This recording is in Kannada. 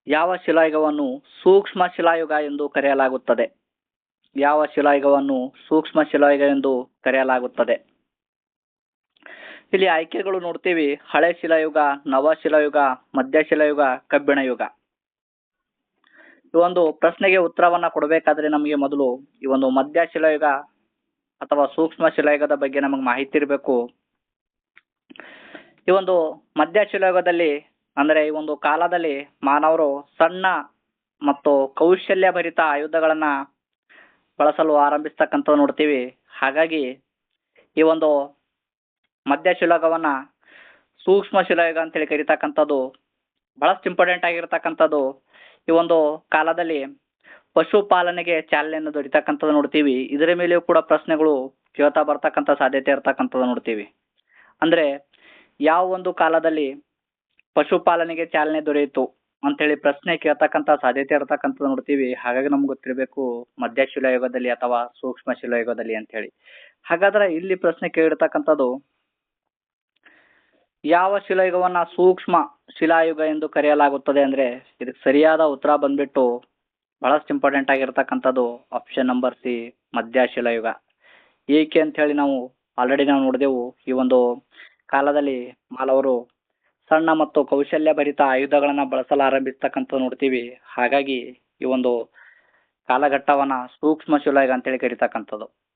ಯಾವ ಶಿಲಾಯುಗವನ್ನು ಸೂಕ್ಷ್ಮ ಶಿಲಾಯುಗ ಎಂದು ಕರೆಯಲಾಗುತ್ತದೆ? ಯಾವ ಶಿಲಾಯುಗವನ್ನು ಸೂಕ್ಷ್ಮ ಶಿಲಾಯುಗ ಎಂದು ಕರೆಯಲಾಗುತ್ತದೆ? ಇಲ್ಲಿ ಆಯ್ಕೆಗಳು ನೋಡ್ತೀವಿ. ಹಳೆ ಶಿಲಾಯುಗ, ನವ ಶಿಲಾಯುಗ, ಮಧ್ಯ ಶಿಲಾಯುಗ, ಕಬ್ಬಿಣ ಯುಗ. ಈ ಒಂದು ಪ್ರಶ್ನೆಗೆ ಉತ್ತರವನ್ನ ಕೊಡಬೇಕಾದ್ರೆ ನಮಗೆ ಮೊದಲು ಈ ಒಂದು ಮಧ್ಯ ಶಿಲಾಯುಗ ಅಥವಾ ಸೂಕ್ಷ್ಮ ಶಿಲಾಯುಗದ ಬಗ್ಗೆ ನಮಗೆ ಮಾಹಿತಿ ಇರಬೇಕು. ಈ ಒಂದು ಮಧ್ಯ ಶಿಲಾಯುಗದಲ್ಲಿ ಅಂದ್ರೆ ಈ ಒಂದು ಕಾಲದಲ್ಲಿ ಮಾನವರು ಸಣ್ಣ ಮತ್ತು ಕೌಶಲ್ಯ ಭರಿತ ಆಯುಧಗಳನ್ನ ಬಳಸಲು ಆರಂಭಿಸ್ತಕ್ಕಂಥ ನೋಡ್ತೀವಿ. ಹಾಗಾಗಿ ಈ ಒಂದು ಮಧ್ಯ ಶಿಲಾಯುಗವನ್ನ ಸೂಕ್ಷ್ಮ ಶಿಲಾಯುಗ ಅಂತೇಳಿ ಕರೀತಕ್ಕಂಥದ್ದು ಬಹಳಷ್ಟು ಇಂಪಾರ್ಟೆಂಟ್ ಆಗಿರ್ತಕ್ಕಂಥದ್ದು. ಈ ಒಂದು ಕಾಲದಲ್ಲಿ ಪಶುಪಾಲನೆಗೆ ಚಾಲನೆಯನ್ನು ದೊರೀತಕ್ಕಂಥದ್ದು ನೋಡ್ತೀವಿ. ಇದರ ಮೇಲೆಯೂ ಕೂಡ ಪ್ರಶ್ನೆಗಳು ಕೇಳ್ತಾ ಬರ್ತಕ್ಕಂಥ ಸಾಧ್ಯತೆ ಇರ್ತಕ್ಕಂಥದ್ದು ನೋಡ್ತೀವಿ. ಅಂದ್ರೆ ಯಾವ ಒಂದು ಕಾಲದಲ್ಲಿ ಪಶುಪಾಲನೆಗೆ ಚಾಲನೆ ದೊರೆಯಿತು ಅಂತೇಳಿ ಪ್ರಶ್ನೆ ಕೇಳ್ತಕ್ಕಂಥ ಸಾಧ್ಯತೆ ಇರ್ತಕ್ಕಂಥದ್ದು ನೋಡ್ತೀವಿ. ಹಾಗಾಗಿ ನಮ್ಗೆ ಗೊತ್ತಿರಬೇಕು ಮಧ್ಯ ಶಿಲಾಯುಗದಲ್ಲಿ ಅಥವಾ ಸೂಕ್ಷ್ಮ ಶಿಲಾಯುಗದಲ್ಲಿ ಅಂತ ಹೇಳಿ. ಹಾಗಾದ್ರೆ ಇಲ್ಲಿ ಪ್ರಶ್ನೆ ಕೇಳಿರ್ತಕ್ಕಂಥದ್ದು ಯಾವ ಶಿಲಾಯುಗವನ್ನ ಸೂಕ್ಷ್ಮ ಶಿಲಾಯುಗ ಎಂದು ಕರೆಯಲಾಗುತ್ತದೆ ಅಂದ್ರೆ ಇದಕ್ಕೆ ಸರಿಯಾದ ಉತ್ತರ ಬಂದ್ಬಿಟ್ಟು ಬಹಳಷ್ಟು ಇಂಪಾರ್ಟೆಂಟ್ ಆಗಿರ್ತಕ್ಕಂಥದ್ದು ಆಪ್ಷನ್ ನಂಬರ್ ಸಿ, ಮಧ್ಯ ಶಿಲಾಯುಗ. ಏಕೆ ಅಂತ ಹೇಳಿ ನಾವು ಆಲ್ರೆಡಿ ನಾವು ನೋಡಿದೆವು. ಈ ಒಂದು ಕಾಲದಲ್ಲಿ ಮಾನವರು ಸಣ್ಣ ಮತ್ತು ಕೌಶಲ್ಯ ಭರಿತ ಆಯುಧಗಳನ್ನ ಬಳಸಲು ಆರಂಭಿಸ್ತಕ್ಕಂಥ ನೋಡ್ತೀವಿ. ಹಾಗಾಗಿ ಈ ಒಂದು ಕಾಲಘಟ್ಟವನ್ನ ಸೂಕ್ಷ್ಮ ಶಿಲಾಯುಗ ಅಂತೇಳಿ ಕರೀತಕ್ಕಂಥದ್ದು.